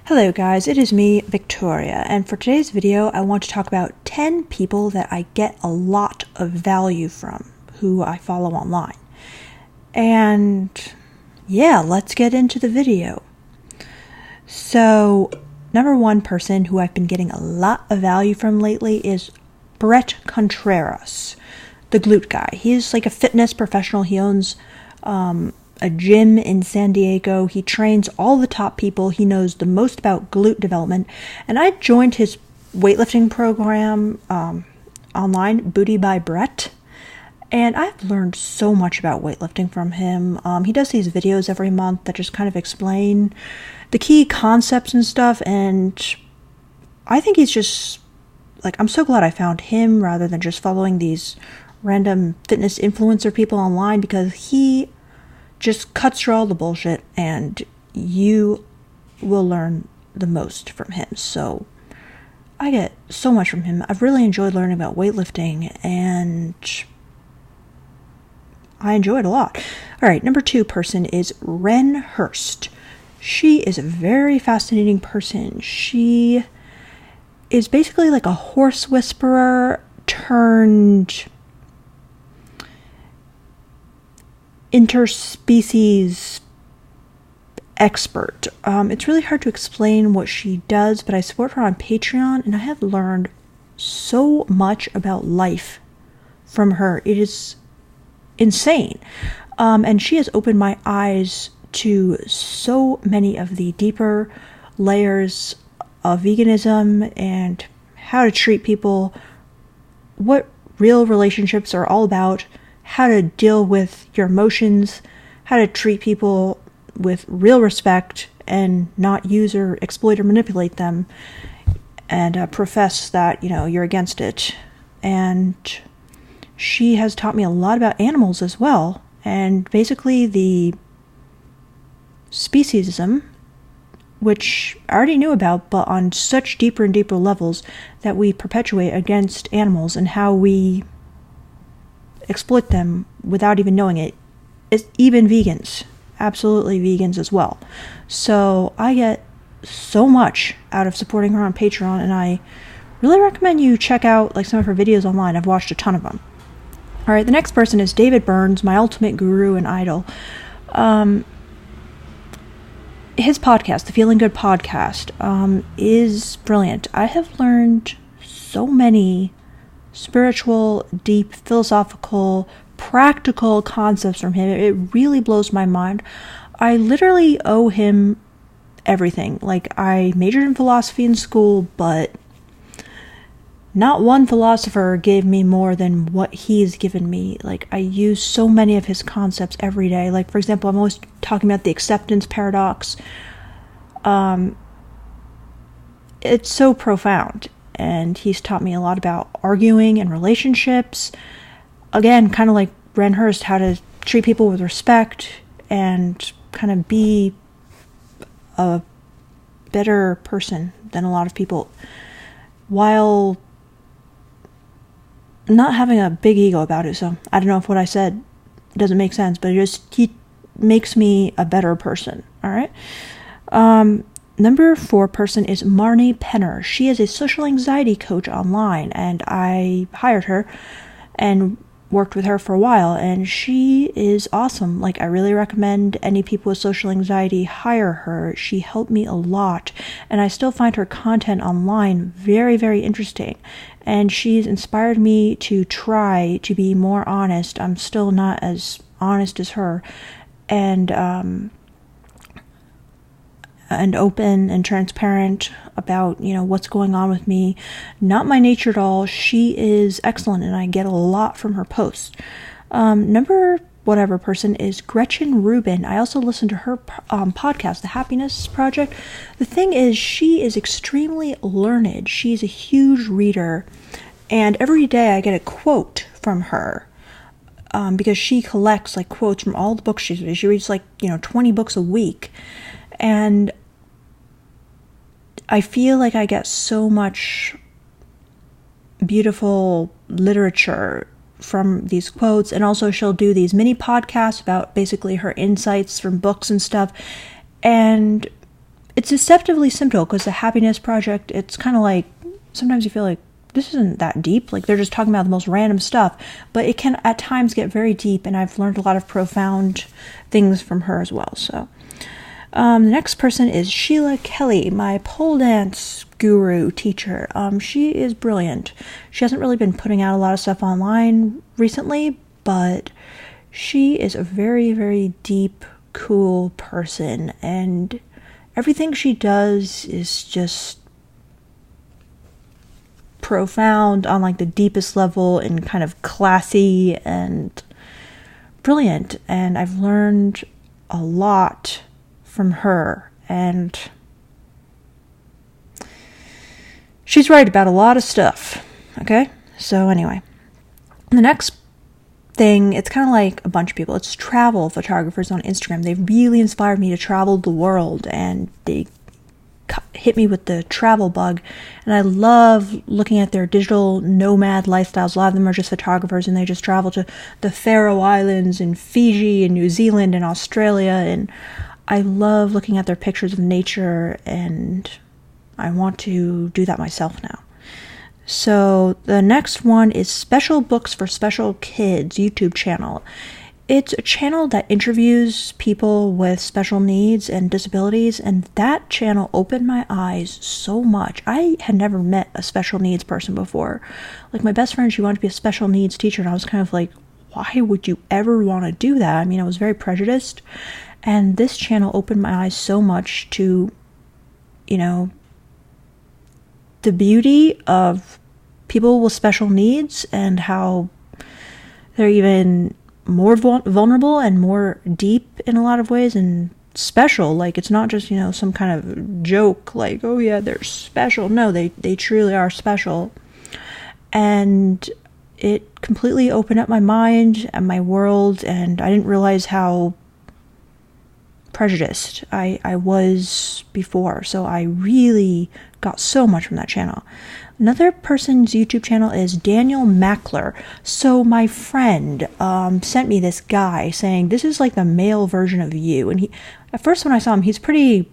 Hello guys, it is me, Victoria, and for today's video I want to talk about 10 people that I get a lot of value from, who I follow online. And yeah, let's get into the video. So, number one person who I've been getting a lot of value from lately is Bret Contreras, the glute guy. He's like a fitness professional. He owns a gym in San Diego. He trains all the top people. He knows the most about glute development. And I joined his weightlifting program online, Booty by Bret. And I've learned so much about weightlifting from him. He does these videos every month that just kind of explain the key concepts and stuff. And I think he's just, like, I'm so glad I found him rather than just following these random fitness influencer people online, because he just cuts through all the bullshit and you will learn the most from him. So I get so much from him. I've really enjoyed learning about weightlifting and I enjoy it a lot. All right, number two person is Ren Hurst. She is a very fascinating person. She is basically like a horse whisperer turned interspecies expert. It's really hard to explain what she does, but I support her on Patreon and I have learned so much about life from her. It is insane. And she has opened my eyes to so many of the deeper layers of veganism and how to treat people, what real relationships are all about, how to deal with your emotions, how to treat people with real respect and not use or exploit or manipulate them, and profess that, you know, you're against it. And she has taught me a lot about animals as well, and basically the speciesism, which I already knew about, but on such deeper and deeper levels that we perpetuate against animals and how we exploit them without even knowing it. It's even vegans, absolutely vegans as well. So I get so much out of supporting her on Patreon, and I really recommend you check out like some of her videos online. I've watched a ton of them. All right, the next person is David Burns, my ultimate guru and idol. His podcast, the Feeling Good podcast, is brilliant. I have learned so many spiritual, deep, philosophical, practical concepts from him. It really blows my mind. I literally owe him everything. Like, I majored in philosophy in school, but not one philosopher gave me more than what he's given me. Like, I use so many of his concepts every day. Like, for example, I'm always talking about the acceptance paradox. It's so profound. And he's taught me a lot about arguing and relationships. Again, kind of like Ren Hurst, how to treat people with respect and kind of be a better person than a lot of people, while not having a big ego about it. So I don't know if what I said doesn't make sense, but he makes me a better person. All right. Number four person is Marni Penner. She is a social anxiety coach online, and I hired her and worked with her for a while, and she is awesome. Like, I really recommend any people with social anxiety hire her. She helped me a lot, and I still find her content online very, very interesting, and she's inspired me to try to be more honest. I'm still not as honest as her, and open and transparent about, you know, what's going on with me. Not my nature at all. She is excellent, and I get a lot from her posts. Number whatever person is Gretchen Rubin. I also listen to her podcast, The Happiness Project. The thing is, she is extremely learned. She's a huge reader, and every day I get a quote from her. Because she collects like quotes from all the books she reads. She reads like, 20 books a week. And I feel like I get so much beautiful literature from these quotes. And also she'll do these mini podcasts about basically her insights from books and stuff. And it's deceptively simple, because the Happiness Project, it's kind of like, sometimes you feel like this isn't that deep, like they're just talking about the most random stuff, but it can at times get very deep, and I've learned a lot of profound things from her as well. So the next person is Sheila Kelley, my pole dance guru teacher. She is brilliant. She hasn't really been putting out a lot of stuff online recently, but she is a very, very deep, cool person, and everything she does is just profound on like the deepest level, and kind of classy and brilliant. And I've learned a lot from her, and she's right about a lot of stuff. Okay, so anyway, the next thing, it's kind of like a bunch of people. It's travel photographers on Instagram. They really inspired me to travel the world, and they hit me with the travel bug, and I love looking at their digital nomad lifestyles. A lot of them are just photographers, and they just travel to the Faroe Islands and Fiji and New Zealand and Australia, and I love looking at their pictures of nature, and I want to do that myself now. So the next one is Special Books for Special Kids YouTube channel. It's a channel that interviews people with special needs and disabilities, and that channel opened my eyes so much. I had never met a special needs person before. Like, my best friend, she wanted to be a special needs teacher, and I was kind of like, why would you ever want to do that? I mean, I was very prejudiced, and this channel opened my eyes so much to, you know, the beauty of people with special needs, and how they're even more vulnerable and more deep in a lot of ways, and special. Like, it's not just, you know, some kind of joke like, oh yeah, they're special. No, they truly are special. And it completely opened up my mind and my world, and I didn't realize how prejudiced I was before. So I really got so much from that channel. Another person's YouTube channel is Daniel Mackler. So my friend sent me this guy saying, this is like the male version of you. And he, at first when I saw him, he's pretty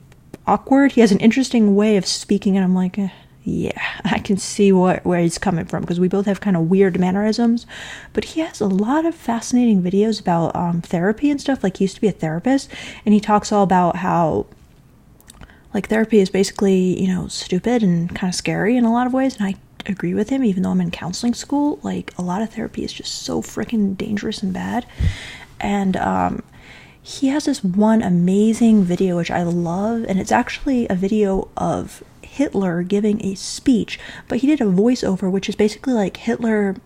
awkward. He has an interesting way of speaking, and I'm like, yeah, I can see where he's coming from, because we both have kind of weird mannerisms. But he has a lot of fascinating videos about therapy and stuff. Like, he used to be a therapist, and he talks all about how, like, therapy is basically, you know, stupid and kind of scary in a lot of ways. And I agree with him, even though I'm in counseling school. Like, a lot of therapy is just so freaking dangerous and bad. And he has this one amazing video, which I love. And it's actually a video of Hitler giving a speech. But he did a voiceover, which is basically like Hitler,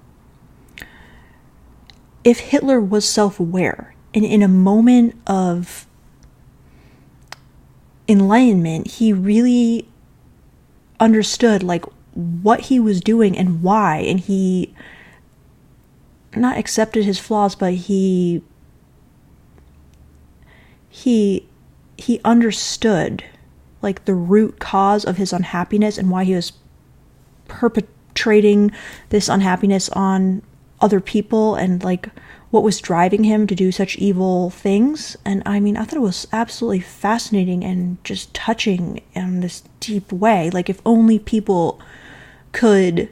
if Hitler was self-aware, and in a moment of enlightenment, he really understood like what he was doing and why, and he not accepted his flaws, but he understood like the root cause of his unhappiness and why he was perpetrating this unhappiness on other people, and like what was driving him to do such evil things. And I mean, I thought it was absolutely fascinating and just touching in this deep way. Like, if only people could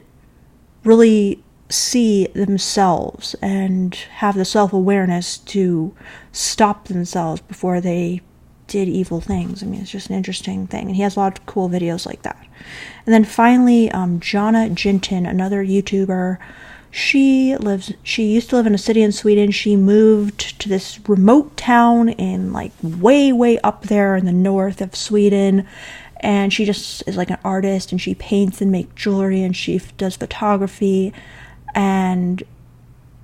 really see themselves and have the self-awareness to stop themselves before they did evil things. I mean, it's just an interesting thing. And he has a lot of cool videos like that. And then finally, Jonna Jinton, another YouTuber. She used to live in a city in Sweden. She moved to this remote town in like way up there in the north of Sweden. And she just is like an artist, and she paints and makes jewelry, and she does photography, and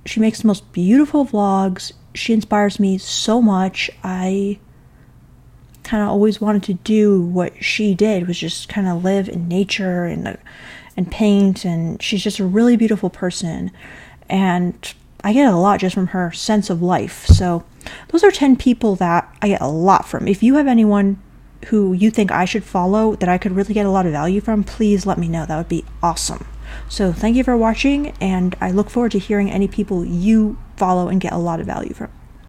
she makes the most beautiful vlogs. She inspires me so much. I kind of always wanted to do what she did, was just kind of live in nature and paint, and she's just a really beautiful person, and I get a lot just from her sense of life. So those are 10 people that I get a lot from. If you have anyone who you think I should follow that I could really get a lot of value from, please let me know. That would be awesome. So thank you for watching, and I look forward to hearing any people you follow and get a lot of value from.